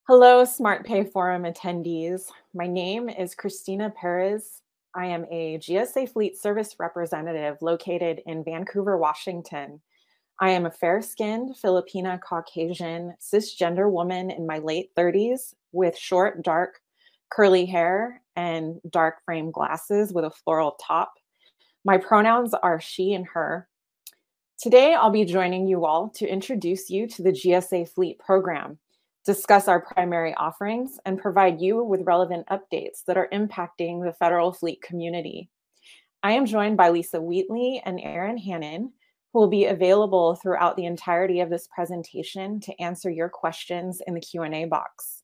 Hello, SmartPay Forum attendees. My name is Christina Perez. I am a GSA Fleet Service representative located in Vancouver, Washington. I am a fair-skinned Filipina Caucasian cisgender woman in my late 30s with short, dark, curly hair and dark frame glasses with a floral top. My pronouns are she and her. Today, I'll be joining you all to introduce you to the GSA Fleet program, discuss our primary offerings, and provide you with relevant updates that are impacting the federal fleet community. I am joined by Lisa Wheatley and Aaron Hannon, who will be available throughout the entirety of this presentation to answer your questions in the Q&A box.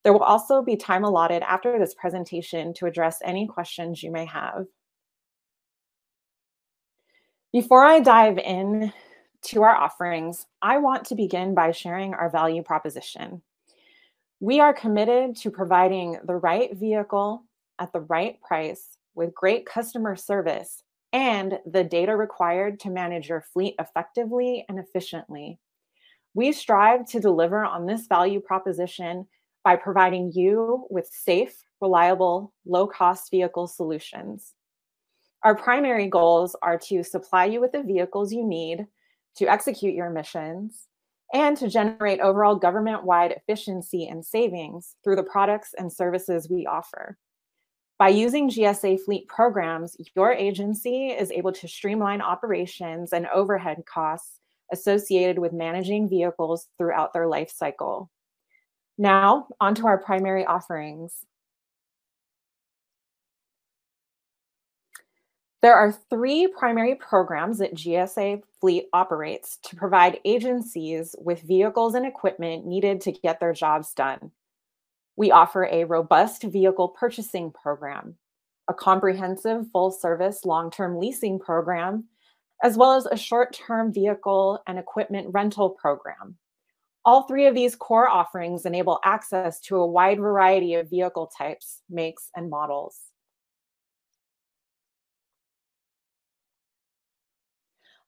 There will also be time allotted after this presentation to address any questions you may have. Before I dive in to our offerings, I want to begin by sharing our value proposition. We are committed to providing the right vehicle at the right price with great customer service and the data required to manage your fleet effectively and efficiently. We strive to deliver on this value proposition by providing you with safe, reliable, low-cost vehicle solutions. Our primary goals are to supply you with the vehicles you need to execute your missions and to generate overall government-wide efficiency and savings through the products and services we offer. By using GSA Fleet programs, your agency is able to streamline operations and overhead costs associated with managing vehicles throughout their life cycle. Now, onto our primary offerings. There are three primary programs that GSA Fleet operates to provide agencies with vehicles and equipment needed to get their jobs done. We offer a robust vehicle purchasing program, a comprehensive full-service long-term leasing program, as well as a short-term vehicle and equipment rental program. All three of these core offerings enable access to a wide variety of vehicle types, makes, and models.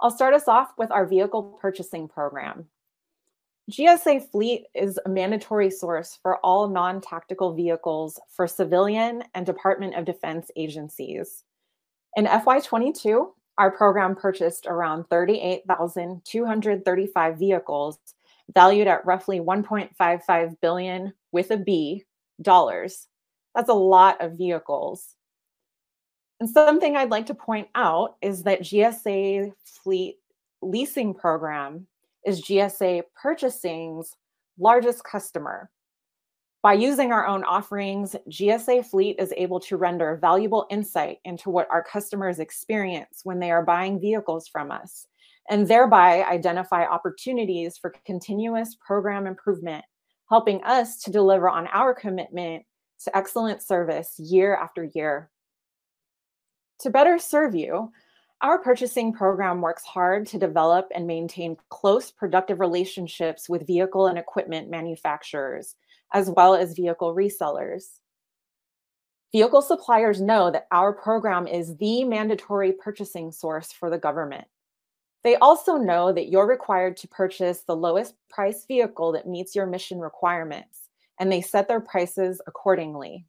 I'll start us off with our vehicle purchasing program. GSA Fleet is a mandatory source for all non-tactical vehicles for civilian and Department of Defense agencies. In FY22, our program purchased around 38,235 vehicles valued at roughly $1.55 billion with a B dollars. That's a lot of vehicles. And something I'd like to point out is that GSA Fleet Leasing program is GSA Purchasing's largest customer. By using our own offerings, GSA Fleet is able to render valuable insight into what our customers experience when they are buying vehicles from us, and thereby identify opportunities for continuous program improvement, helping us to deliver on our commitment to excellent service year after year. To better serve you, our purchasing program works hard to develop and maintain close, productive relationships with vehicle and equipment manufacturers, as well as vehicle resellers. Vehicle suppliers know that our program is the mandatory purchasing source for the government. They also know that you're required to purchase the lowest price vehicle that meets your mission requirements, and they set their prices accordingly.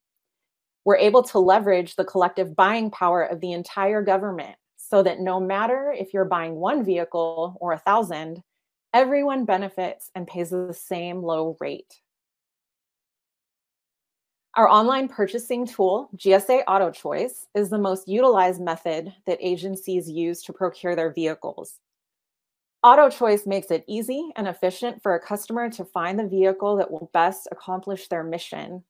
We're able to leverage the collective buying power of the entire government so that no matter if you're buying one vehicle or 1,000, everyone benefits and pays the same low rate. Our online purchasing tool, GSA Auto Choice, is the most utilized method that agencies use to procure their vehicles. Auto Choice makes it easy and efficient for a customer to find the vehicle that will best accomplish their mission.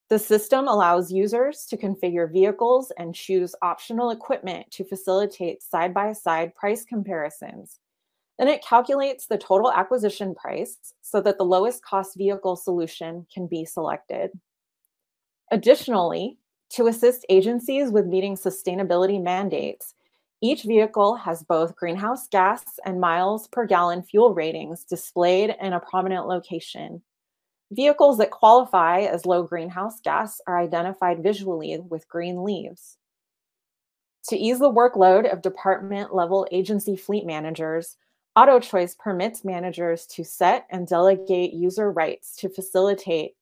The system allows users to configure vehicles and choose optional equipment to facilitate side-by-side price comparisons. Then it calculates the total acquisition price so that the lowest cost vehicle solution can be selected. Additionally, to assist agencies with meeting sustainability mandates, each vehicle has both greenhouse gas and miles per gallon fuel ratings displayed in a prominent location. Vehicles that qualify as low greenhouse gas are identified visually with green leaves. To ease the workload of department-level agency fleet managers, Auto Choice permits managers to set and delegate user rights to facilitate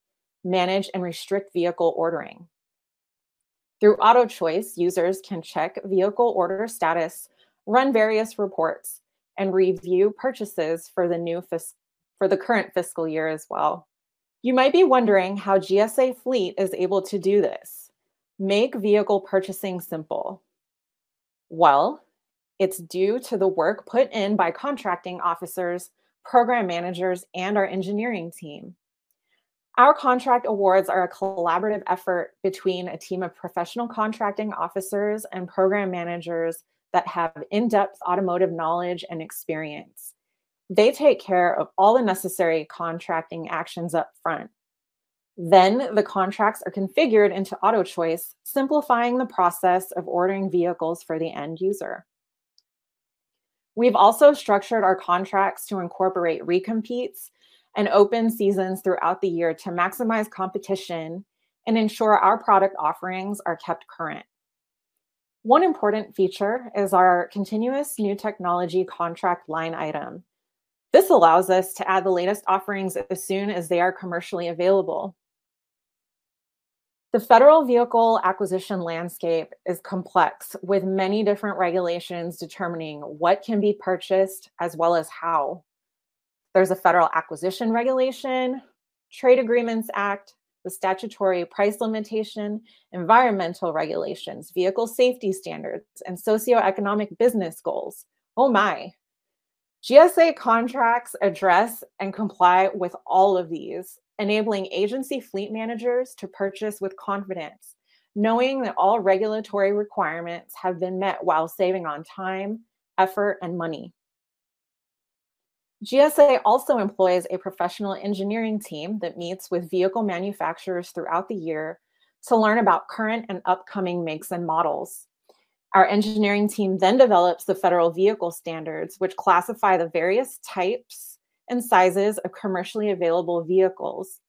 manage, and restrict vehicle ordering. Through Auto Choice, users can check vehicle order status, run various reports, and review purchases for for the current fiscal year as well. You might be wondering how GSA Fleet is able to do this. Make vehicle purchasing simple. Well, it's due to the work put in by contracting officers, program managers, and our engineering team. Our contract awards are a collaborative effort between a team of professional contracting officers and program managers that have in-depth automotive knowledge and experience. They take care of all the necessary contracting actions up front. Then the contracts are configured into Auto Choice, simplifying the process of ordering vehicles for the end user. We've also structured our contracts to incorporate recompetes and open seasons throughout the year to maximize competition and ensure our product offerings are kept current. One important feature is our continuous new technology contract line item. This allows us to add the latest offerings as soon as they are commercially available. The federal vehicle acquisition landscape is complex, with many different regulations determining what can be purchased as well as how. There's a federal acquisition regulation, Trade Agreements Act, the statutory price limitation, environmental regulations, vehicle safety standards, and socioeconomic business goals. Oh my. GSA contracts address and comply with all of these, enabling agency fleet managers to purchase with confidence, knowing that all regulatory requirements have been met while saving on time, effort, and money. GSA also employs a professional engineering team that meets with vehicle manufacturers throughout the year to learn about current and upcoming makes and models. Our engineering team then develops the federal vehicle standards, which classify the various types and sizes of commercially available vehicles,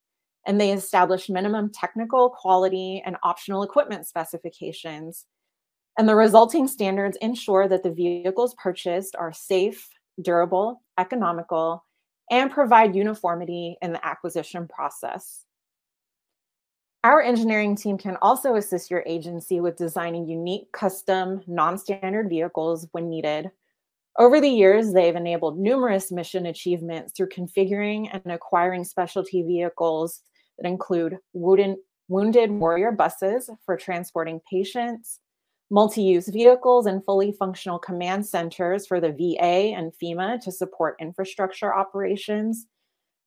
and they establish minimum technical, quality, and optional equipment specifications. And the resulting standards ensure that the vehicles purchased are safe, durable, economical, and provide uniformity in the acquisition process. Our engineering team can also assist your agency with designing unique, custom, non-standard vehicles when needed. Over the years, they've enabled numerous mission achievements through configuring and acquiring specialty vehicles that include wounded warrior buses for transporting patients, multi-use vehicles and fully functional command centers for the VA and FEMA to support infrastructure operations,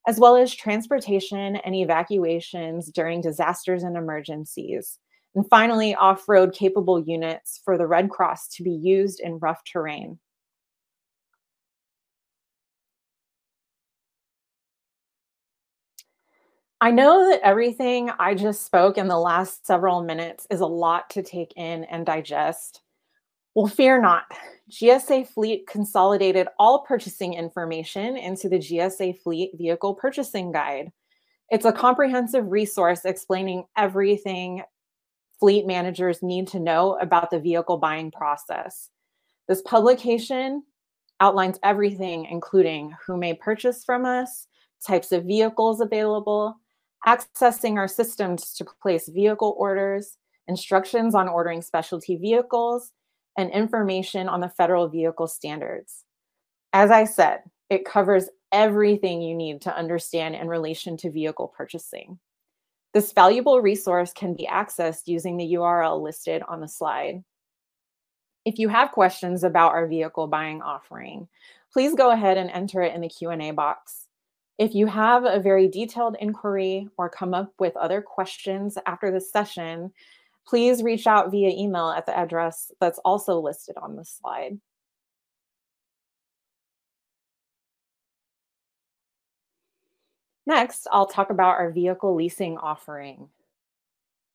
as well as transportation and evacuations during disasters and emergencies. And finally, off-road capable units for the Red Cross to be used in rough terrain. I know that everything I just spoke in the last several minutes is a lot to take in and digest. Well, fear not. GSA Fleet consolidated all purchasing information into the GSA Fleet Vehicle Purchasing Guide. It's a comprehensive resource explaining everything fleet managers need to know about the vehicle buying process. This publication outlines everything, including who may purchase from us, types of vehicles available, accessing our systems to place vehicle orders, instructions on ordering specialty vehicles, and information on the federal vehicle standards. As I said, it covers everything you need to understand in relation to vehicle purchasing. This valuable resource can be accessed using the URL listed on the slide. If you have questions about our vehicle buying offering, please go ahead and enter it in the Q&A box. If you have a very detailed inquiry or come up with other questions after this session, please reach out via email at the address that's also listed on the slide. Next, I'll talk about our vehicle leasing offering.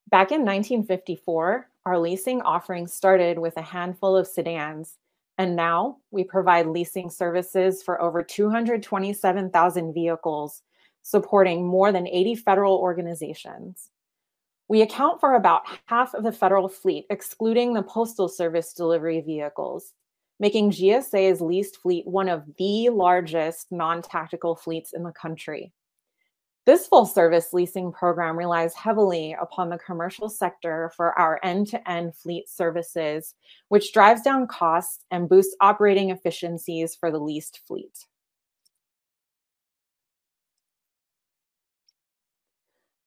Back in 1954, our leasing offering started with a handful of sedans, and now we provide leasing services for over 227,000 vehicles, supporting more than 80 federal organizations. We account for about half of the federal fleet, excluding the Postal Service delivery vehicles, making GSA's leased fleet one of the largest non-tactical fleets in the country. This full service leasing program relies heavily upon the commercial sector for our end-to-end fleet services, which drives down costs and boosts operating efficiencies for the leased fleet.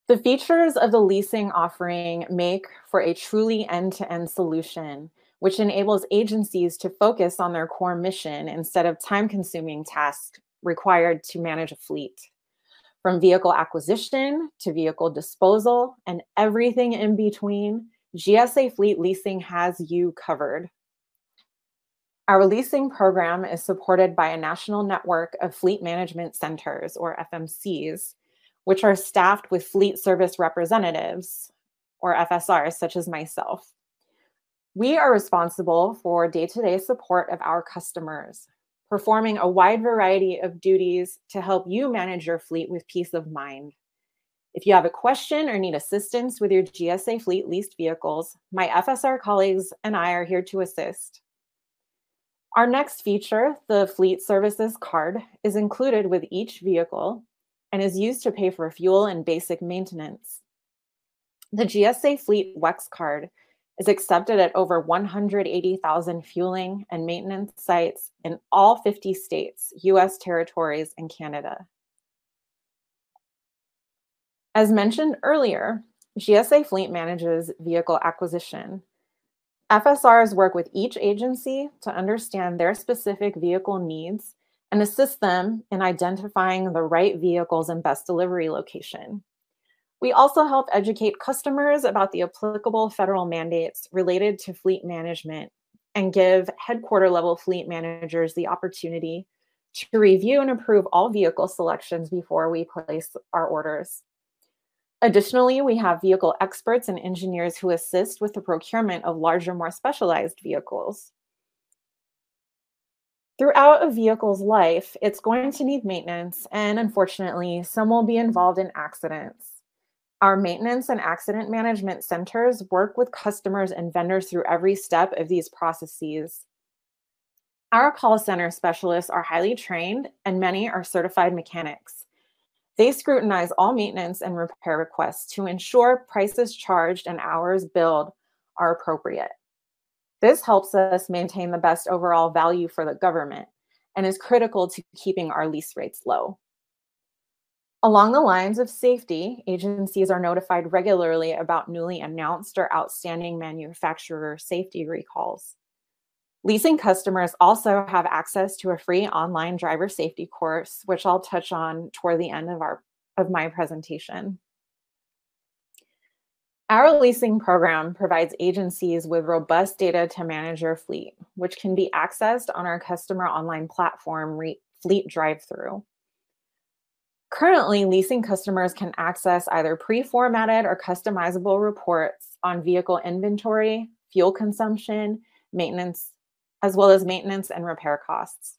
The features of the leasing offering make for a truly end-to-end solution, which enables agencies to focus on their core mission instead of time-consuming tasks required to manage a fleet. From vehicle acquisition to vehicle disposal and everything in between, GSA Fleet Leasing has you covered. Our leasing program is supported by a national network of fleet management centers, or FMCs, which are staffed with fleet service representatives, or FSRs, such as myself. We are responsible for day-to-day support of our customers, performing a wide variety of duties to help you manage your fleet with peace of mind. If you have a question or need assistance with your GSA Fleet leased vehicles, my FSR colleagues and I are here to assist. Our next feature, the Fleet Services Card, is included with each vehicle and is used to pay for fuel and basic maintenance. The GSA Fleet WEX Card is accepted at over 180,000 fueling and maintenance sites in all 50 states, US territories, and Canada. As mentioned earlier, GSA Fleet manages vehicle acquisition. FSRs work with each agency to understand their specific vehicle needs and assist them in identifying the right vehicles and best delivery location. We also help educate customers about the applicable federal mandates related to fleet management and give headquarter level fleet managers the opportunity to review and approve all vehicle selections before we place our orders. Additionally, we have vehicle experts and engineers who assist with the procurement of larger, more specialized vehicles. Throughout a vehicle's life, it's going to need maintenance, and unfortunately, some will be involved in accidents. Our maintenance and accident management centers work with customers and vendors through every step of these processes. Our call center specialists are highly trained, and many are certified mechanics. They scrutinize all maintenance and repair requests to ensure prices charged and hours billed are appropriate. This helps us maintain the best overall value for the government and is critical to keeping our lease rates low. Along the lines of safety, agencies are notified regularly about newly announced or outstanding manufacturer safety recalls. Leasing customers also have access to a free online driver safety course, which I'll touch on toward the end of my presentation. Our leasing program provides agencies with robust data to manage your fleet, which can be accessed on our customer online platform, Fleet Drive-Thru. Currently, leasing customers can access either pre-formatted or customizable reports on vehicle inventory, fuel consumption, maintenance, as well as maintenance and repair costs.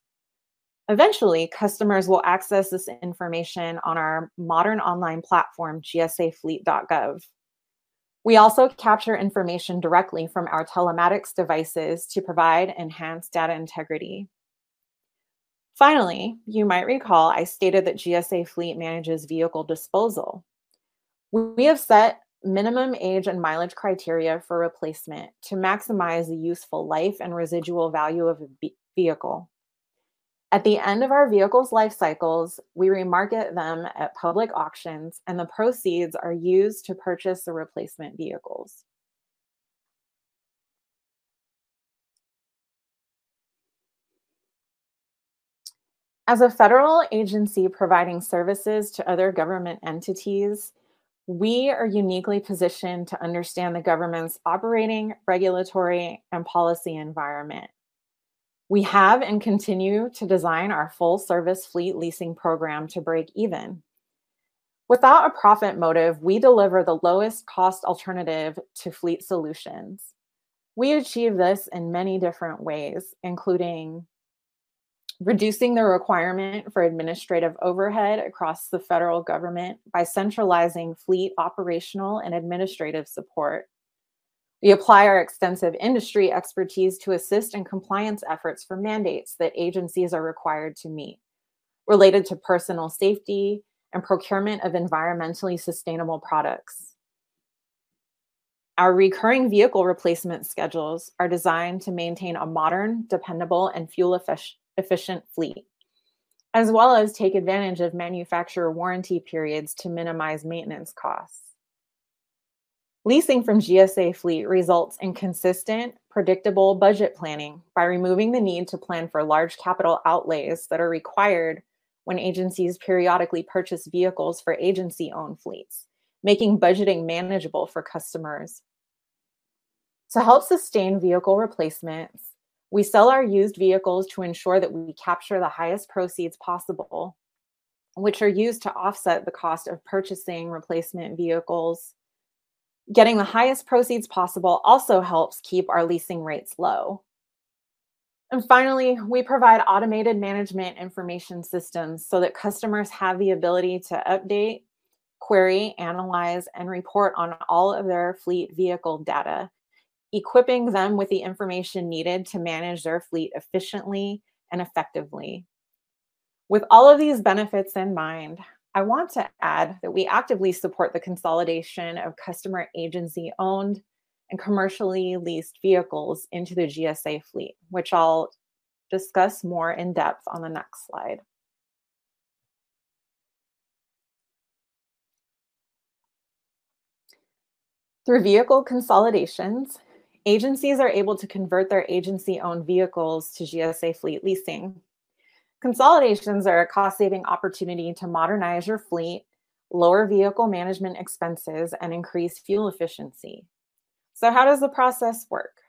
Eventually, customers will access this information on our modern online platform, gsafleet.gov. We also capture information directly from our telematics devices to provide enhanced data integrity. Finally, you might recall I stated that GSA Fleet manages vehicle disposal. We have set minimum age and mileage criteria for replacement to maximize the useful life and residual value of a vehicle. At the end of our vehicles' life cycles, we remarket them at public auctions, and the proceeds are used to purchase the replacement vehicles. As a federal agency providing services to other government entities, we are uniquely positioned to understand the government's operating, regulatory, and policy environment. We have and continue to design our full-service fleet leasing program to break even. Without a profit motive, we deliver the lowest cost alternative to fleet solutions. We achieve this in many different ways, including reducing the requirement for administrative overhead across the federal government by centralizing fleet operational and administrative support. We apply our extensive industry expertise to assist in compliance efforts for mandates that agencies are required to meet, related to personal safety and procurement of environmentally sustainable products. Our recurring vehicle replacement schedules are designed to maintain a modern, dependable, and fuel-efficient fleet, as well as take advantage of manufacturer warranty periods to minimize maintenance costs. Leasing from GSA Fleet results in consistent, predictable budget planning by removing the need to plan for large capital outlays that are required when agencies periodically purchase vehicles for agency-owned fleets, making budgeting manageable for customers. To help sustain vehicle replacements, we sell our used vehicles to ensure that we capture the highest proceeds possible, which are used to offset the cost of purchasing replacement vehicles. Getting the highest proceeds possible also helps keep our leasing rates low. And finally, we provide automated management information systems so that customers have the ability to update, query, analyze, and report on all of their fleet vehicle data, equipping them with the information needed to manage their fleet efficiently and effectively. With all of these benefits in mind, I want to add that we actively support the consolidation of customer agency-owned and commercially leased vehicles into the GSA fleet, which I'll discuss more in depth on the next slide. Through vehicle consolidations, agencies are able to convert their agency-owned vehicles to GSA Fleet Leasing. Consolidations are a cost-saving opportunity to modernize your fleet, lower vehicle management expenses, and increase fuel efficiency. So how does the process work?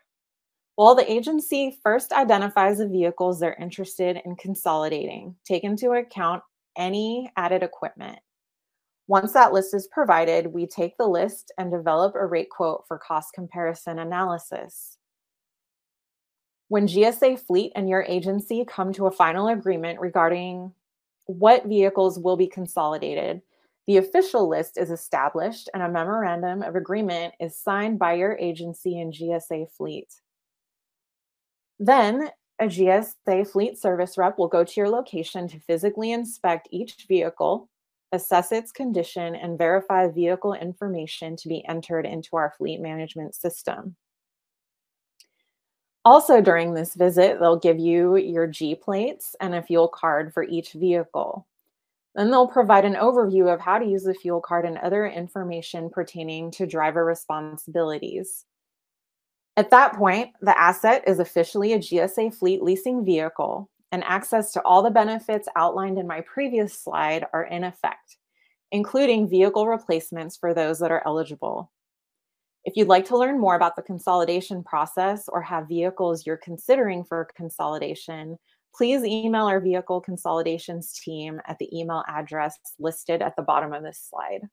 Well, the agency first identifies the vehicles they're interested in consolidating, take into account any added equipment. Once that list is provided, we take the list and develop a rate quote for cost comparison analysis. When GSA Fleet and your agency come to a final agreement regarding what vehicles will be consolidated, the official list is established and a memorandum of agreement is signed by your agency and GSA Fleet. Then, a GSA Fleet service rep will go to your location to physically inspect each vehicle, assess its condition, and verify vehicle information to be entered into our fleet management system. Also during this visit, they'll give you your G plates and a fuel card for each vehicle. Then they'll provide an overview of how to use the fuel card and other information pertaining to driver responsibilities. At that point, the asset is officially a GSA Fleet Leasing vehicle, and access to all the benefits outlined in my previous slide are in effect, including vehicle replacements for those that are eligible. If you'd like to learn more about the consolidation process or have vehicles you're considering for consolidation, please email our vehicle consolidations team at the email address listed at the bottom of this slide.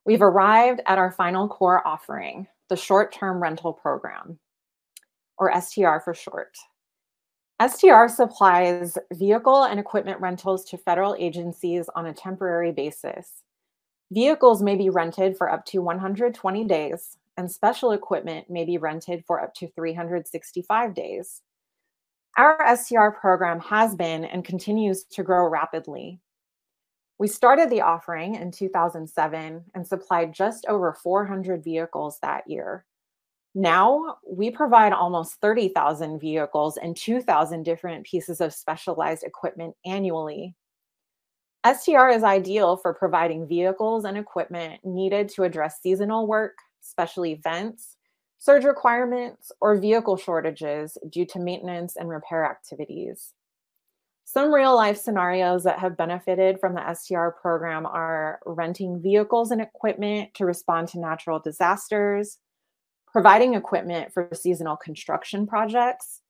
We've arrived at our final core offering, the short-term rental program, or STR for short. STR supplies vehicle and equipment rentals to federal agencies on a temporary basis. Vehicles may be rented for up to 120 days, and special equipment may be rented for up to 365 days. Our STR program has been and continues to grow rapidly. We started the offering in 2007 and supplied just over 400 vehicles that year. Now, we provide almost 30,000 vehicles and 2,000 different pieces of specialized equipment annually. STR is ideal for providing vehicles and equipment needed to address seasonal work, special events, surge requirements, or vehicle shortages due to maintenance and repair activities. Some real-life scenarios that have benefited from the STR program are renting vehicles and equipment to respond to natural disasters, providing equipment for seasonal construction projects,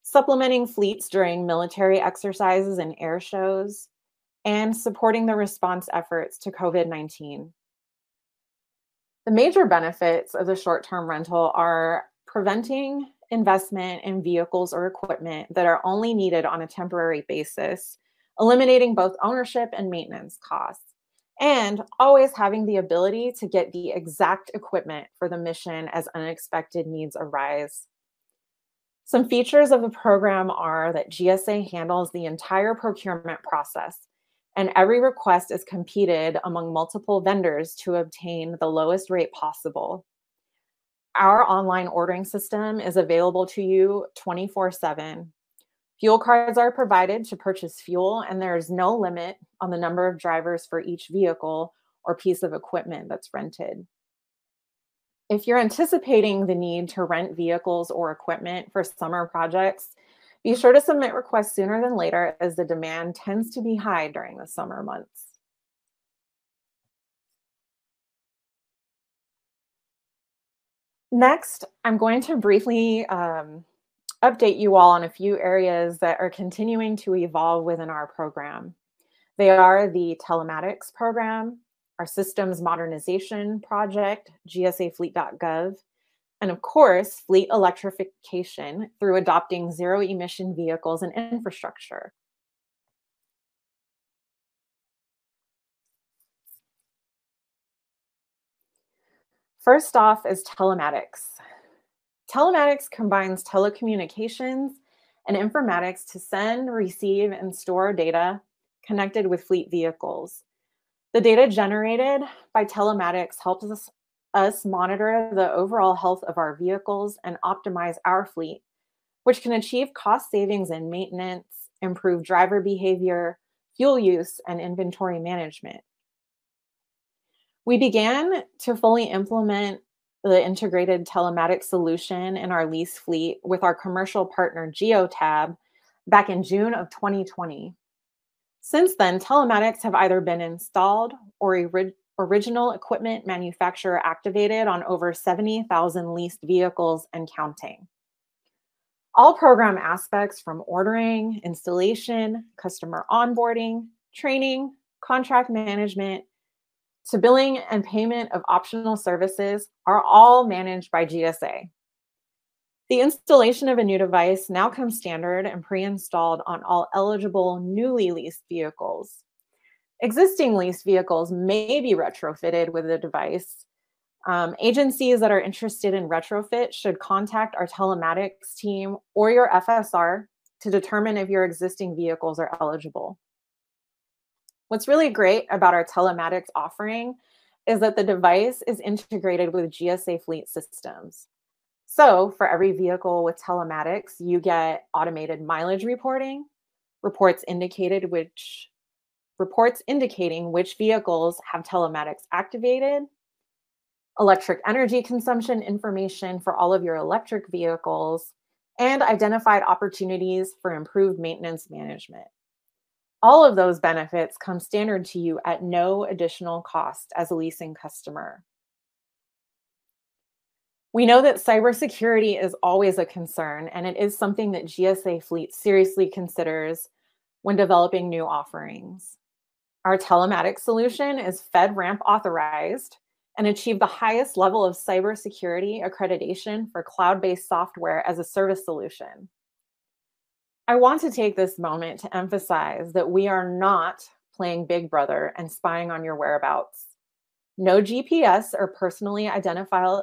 supplementing fleets during military exercises and air shows, and supporting the response efforts to COVID-19. The major benefits of the short-term rental are preventing investment in vehicles or equipment that are only needed on a temporary basis, eliminating both ownership and maintenance costs, and always having the ability to get the exact equipment for the mission as unexpected needs arise. Some features of the program are that GSA handles the entire procurement process, and every request is competed among multiple vendors to obtain the lowest rate possible. Our online ordering system is available to you 24/7. Fuel cards are provided to purchase fuel, and there is no limit on the number of drivers for each vehicle or piece of equipment that's rented. If you're anticipating the need to rent vehicles or equipment for summer projects, be sure to submit requests sooner than later as the demand tends to be high during the summer months. Next, I'm going to briefly update you all on a few areas that are continuing to evolve within our program. They are the Telematics program, our systems modernization project, GSAFleet.gov, and of course, fleet electrification through adopting zero emission vehicles and infrastructure. First off is telematics. Telematics combines telecommunications and informatics to send, receive, and store data connected with fleet vehicles. The data generated by telematics helps us monitor the overall health of our vehicles and optimize our fleet, which can achieve cost savings in maintenance, improve driver behavior, fuel use, and inventory management. We began to fully implement the integrated telematics solution in our lease fleet with our commercial partner GeoTab back in June of 2020. Since then, telematics have either been installed or original equipment manufacturer activated on over 70,000 leased vehicles and counting. All program aspects from ordering, installation, customer onboarding, training, contract management, to billing and payment of optional services are all managed by GSA. The installation of a new device now comes standard and pre-installed on all eligible newly leased vehicles. Existing leased vehicles may be retrofitted with a device. Agencies that are interested in retrofit should contact our telematics team or your FSR to determine if your existing vehicles are eligible. What's really great about our telematics offering is that the device is integrated with GSA fleet systems. So for every vehicle with telematics, you get automated mileage reporting, reports indicating which vehicles have telematics activated, electric energy consumption information for all of your electric vehicles, and identified opportunities for improved maintenance management. All of those benefits come standard to you at no additional cost as a leasing customer. We know that cybersecurity is always a concern, and it is something that GSA Fleet seriously considers when developing new offerings. Our telematics solution is FedRAMP authorized and achieved the highest level of cybersecurity accreditation for cloud-based software as a service solution. I want to take this moment to emphasize that we are not playing Big Brother and spying on your whereabouts. No GPS or personally identifiable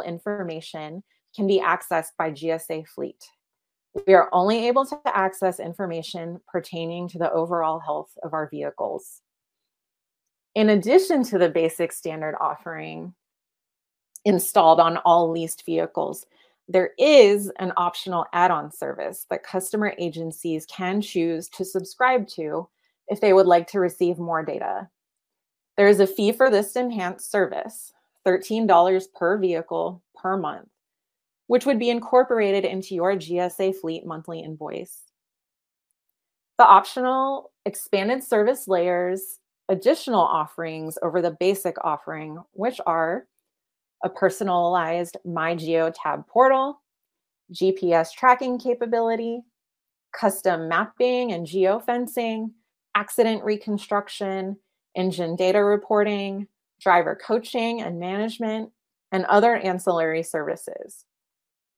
information can be accessed by GSA Fleet. We are only able to access information pertaining to the overall health of our vehicles. In addition to the basic standard offering installed on all leased vehicles, there is an optional add-on service that customer agencies can choose to subscribe to if they would like to receive more data. There is a fee for this enhanced service, $13 per vehicle per month, which would be incorporated into your GSA Fleet monthly invoice. The optional expanded service layers additional offerings over the basic offering, which are a personalized My GeoTab portal, GPS tracking capability, custom mapping and geofencing, accident reconstruction, engine data reporting, driver coaching and management, and other ancillary services.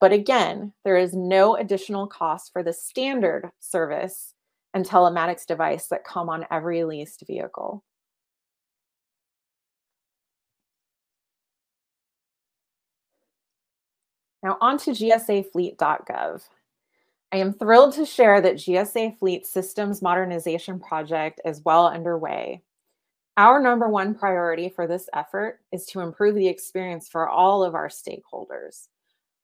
But again, there is no additional cost for the standard service and telematics device that come on every leased vehicle. Now on to gsafleet.gov. I am thrilled to share that GSA Fleet Systems Modernization Project is well underway. Our number one priority for this effort is to improve the experience for all of our stakeholders.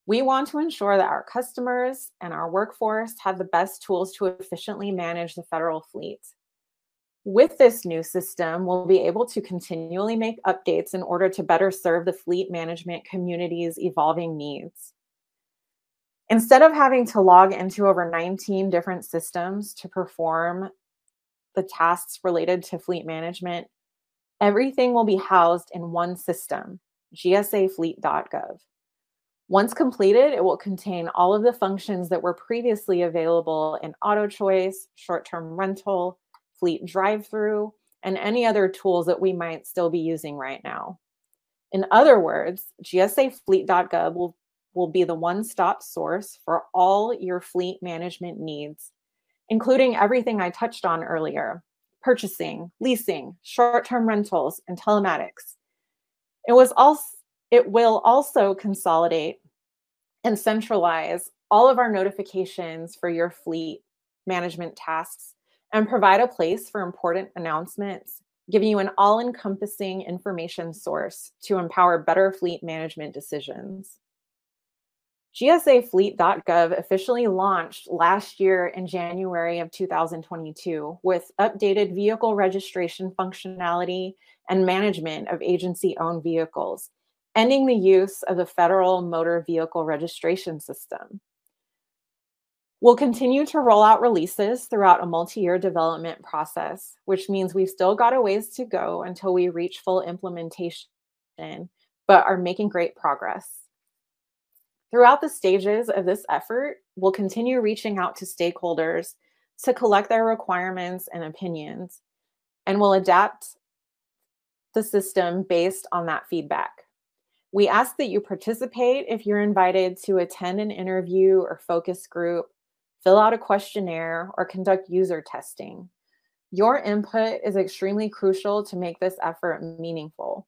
We want to ensure that our customers and our workforce have the best tools to efficiently manage the federal fleet. With this new system, we'll be able to continually make updates in order to better serve the fleet management community's evolving needs. Instead of having to log into over 19 different systems to perform the tasks related to fleet management, everything will be housed in one system, gsafleet.gov. Once completed, it will contain all of the functions that were previously available in auto choice, short-term rental, fleet drive-through, and any other tools that we might still be using right now. In other words, gsafleet.gov will be the one-stop source for all your fleet management needs, including everything I touched on earlier: purchasing, leasing, short-term rentals, and telematics. It will also consolidate and centralize all of our notifications for your fleet management tasks and provide a place for important announcements, giving you an all-encompassing information source to empower better fleet management decisions. GSAFleet.gov officially launched last year in January of 2022 with updated vehicle registration functionality and management of agency-owned vehicles, ending the use of the Federal Motor Vehicle Registration System. We'll continue to roll out releases throughout a multi-year development process, which means we've still got a ways to go until we reach full implementation, but are making great progress. Throughout the stages of this effort, we'll continue reaching out to stakeholders to collect their requirements and opinions, and we'll adapt the system based on that feedback. We ask that you participate if you're invited to attend an interview or focus group, fill out a questionnaire, or conduct user testing. Your input is extremely crucial to make this effort meaningful.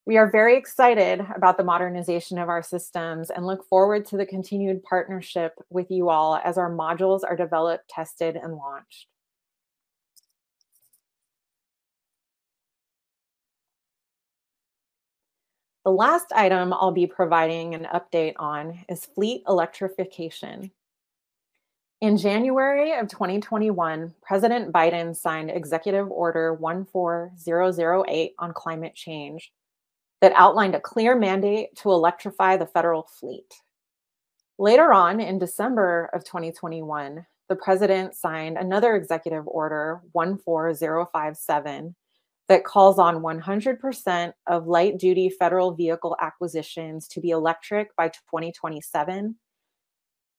We are very excited about the modernization of our systems and look forward to the continued partnership with you all as our modules are developed, tested, and launched. The last item I'll be providing an update on is fleet electrification. In January of 2021, President Biden signed Executive Order 14008 on climate change that outlined a clear mandate to electrify the federal fleet. Later on, in December of 2021, the president signed another Executive Order 14057 that calls on 100% of light-duty federal vehicle acquisitions to be electric by 2027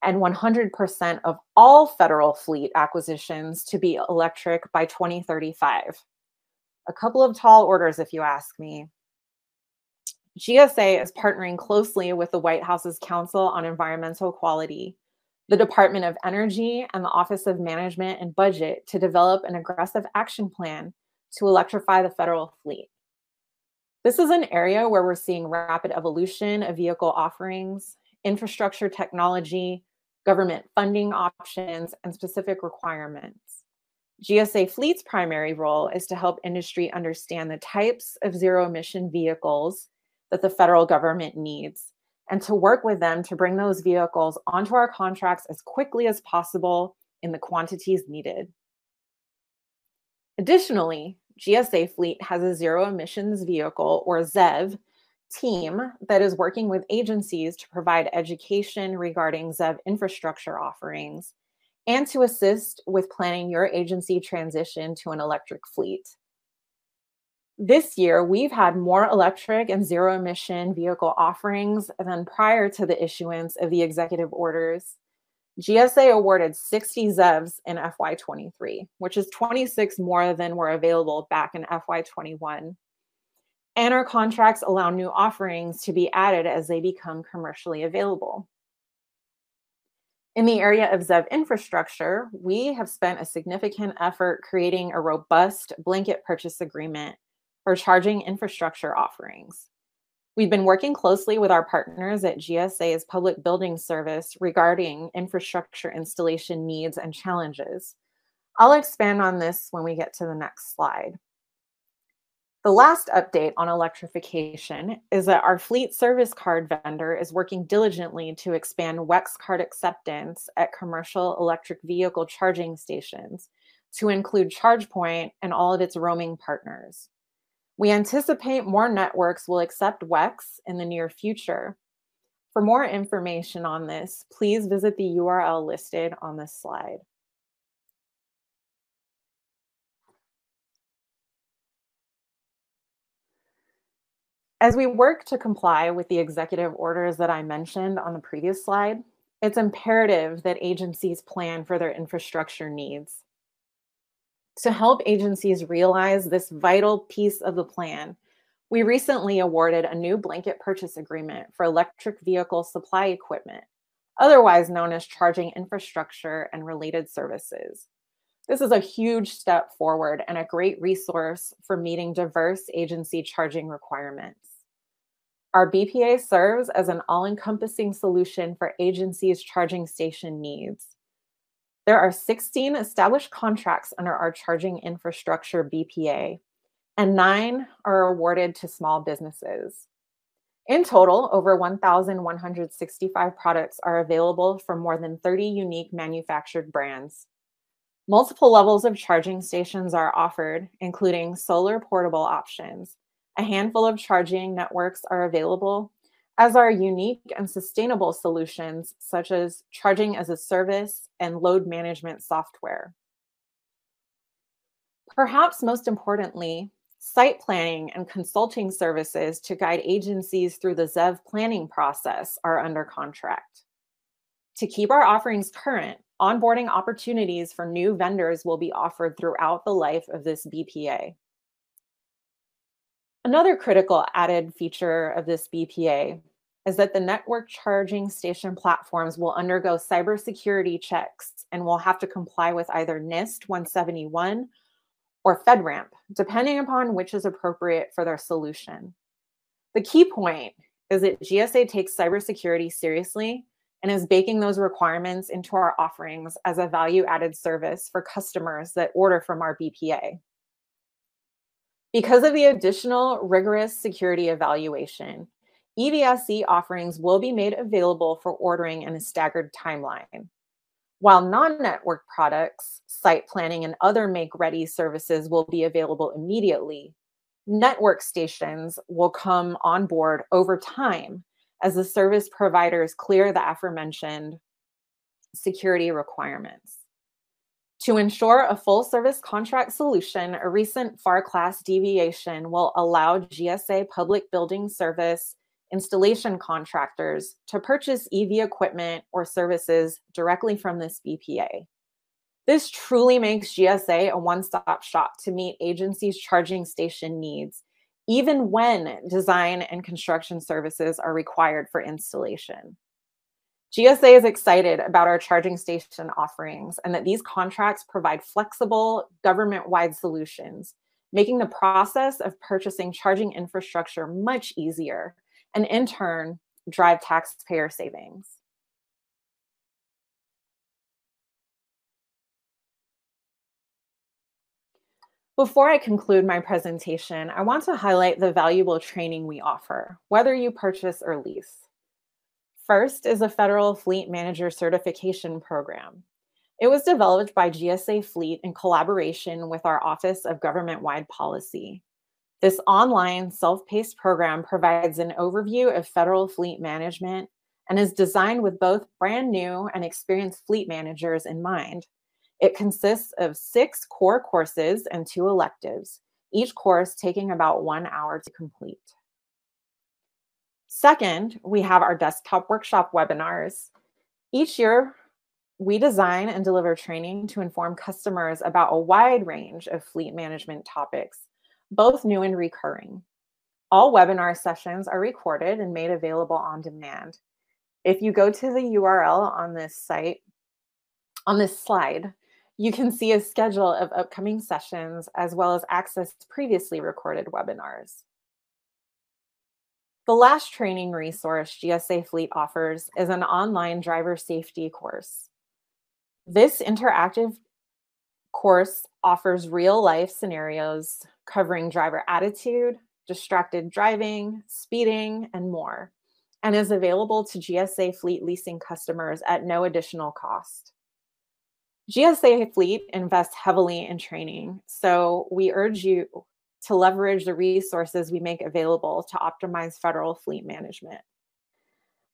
and 100% of all federal fleet acquisitions to be electric by 2035. A couple of tall orders, if you ask me. GSA is partnering closely with the White House's Council on Environmental Quality, the Department of Energy, and the Office of Management and Budget to develop an aggressive action plan to electrify the federal fleet. This is an area where we're seeing rapid evolution of vehicle offerings, infrastructure technology, government funding options, and specific requirements. GSA Fleet's primary role is to help industry understand the types of zero-emission vehicles that the federal government needs, and to work with them to bring those vehicles onto our contracts as quickly as possible in the quantities needed. Additionally, GSA Fleet has a zero emissions vehicle, or ZEV, team that is working with agencies to provide education regarding ZEV infrastructure offerings and to assist with planning your agency transition to an electric fleet. This year, we've had more electric and zero-emission vehicle offerings than prior to the issuance of the executive orders. GSA awarded 60 ZEVs in FY23, which is 26 more than were available back in FY21. And our contracts allow new offerings to be added as they become commercially available. In the area of ZEV infrastructure, we have spent a significant effort creating a robust blanket purchase agreement for charging infrastructure offerings. We've been working closely with our partners at GSA's Public Building Service regarding infrastructure installation needs and challenges. I'll expand on this when we get to the next slide. The last update on electrification is that our fleet service card vendor is working diligently to expand WEX card acceptance at commercial electric vehicle charging stations to include ChargePoint and all of its roaming partners. We anticipate more networks will accept WEX in the near future. For more information on this, please visit the URL listed on this slide. As we work to comply with the executive orders that I mentioned on the previous slide, it's imperative that agencies plan for their infrastructure needs. To help agencies realize this vital piece of the plan, we recently awarded a new blanket purchase agreement for electric vehicle supply equipment, otherwise known as charging infrastructure and related services. This is a huge step forward and a great resource for meeting diverse agency charging requirements. Our BPA serves as an all-encompassing solution for agencies' charging station needs. There are 16 established contracts under our charging infrastructure BPA, and 9 are awarded to small businesses. In total, over 1,165 products are available from more than 30 unique manufactured brands. Multiple levels of charging stations are offered, including solar portable options. A handful of charging networks are available, as are unique and sustainable solutions such as charging as a service and load management software. Perhaps most importantly, site planning and consulting services to guide agencies through the ZEV planning process are under contract. To keep our offerings current, onboarding opportunities for new vendors will be offered throughout the life of this BPA. Another critical added feature of this BPA is that the network charging station platforms will undergo cybersecurity checks and will have to comply with either NIST 171 or FedRAMP, depending upon which is appropriate for their solution. The key point is that GSA takes cybersecurity seriously and is baking those requirements into our offerings as a value-added service for customers that order from our BPA. Because of the additional rigorous security evaluation, EVSE offerings will be made available for ordering in a staggered timeline. While non-network products, site planning, and other make-ready services will be available immediately, network stations will come on board over time as the service providers clear the aforementioned security requirements. To ensure a full service contract solution, a recent FAR class deviation will allow GSA Public Building Service installation contractors to purchase EV equipment or services directly from this BPA. This truly makes GSA a one-stop shop to meet agencies' charging station needs, even when design and construction services are required for installation. GSA is excited about our charging station offerings and that these contracts provide flexible, government-wide solutions, making the process of purchasing charging infrastructure much easier and, in turn, drive taxpayer savings. Before I conclude my presentation, I want to highlight the valuable training we offer, whether you purchase or lease. First is a Federal Fleet Manager Certification Program. It was developed by GSA Fleet in collaboration with our Office of Government-Wide Policy. This online, self-paced program provides an overview of federal fleet management and is designed with both brand new and experienced fleet managers in mind. It consists of 6 core courses and 2 electives, each course taking about 1 hour to complete. Second, we have our desktop workshop webinars. Each year, we design and deliver training to inform customers about a wide range of fleet management topics, both new and recurring. All webinar sessions are recorded and made available on demand. If you go to the URL on this slide, you can see a schedule of upcoming sessions as well as access to previously recorded webinars. The last training resource GSA Fleet offers is an online driver safety course. This interactive course offers real life scenarios covering driver attitude, distracted driving, speeding, and more, and is available to GSA Fleet Leasing customers at no additional cost. GSA Fleet invests heavily in training, so we urge you to leverage the resources we make available to optimize federal fleet management.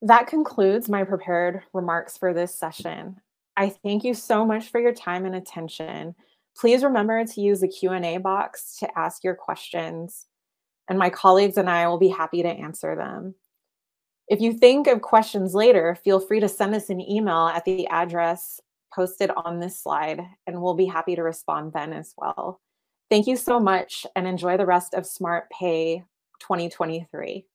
That concludes my prepared remarks for this session. I thank you so much for your time and attention. Please remember to use the Q&A box to ask your questions, and my colleagues and I will be happy to answer them. If you think of questions later, feel free to send us an email at the address posted on this slide, and we'll be happy to respond then as well. Thank you so much and enjoy the rest of SmartPay 2023.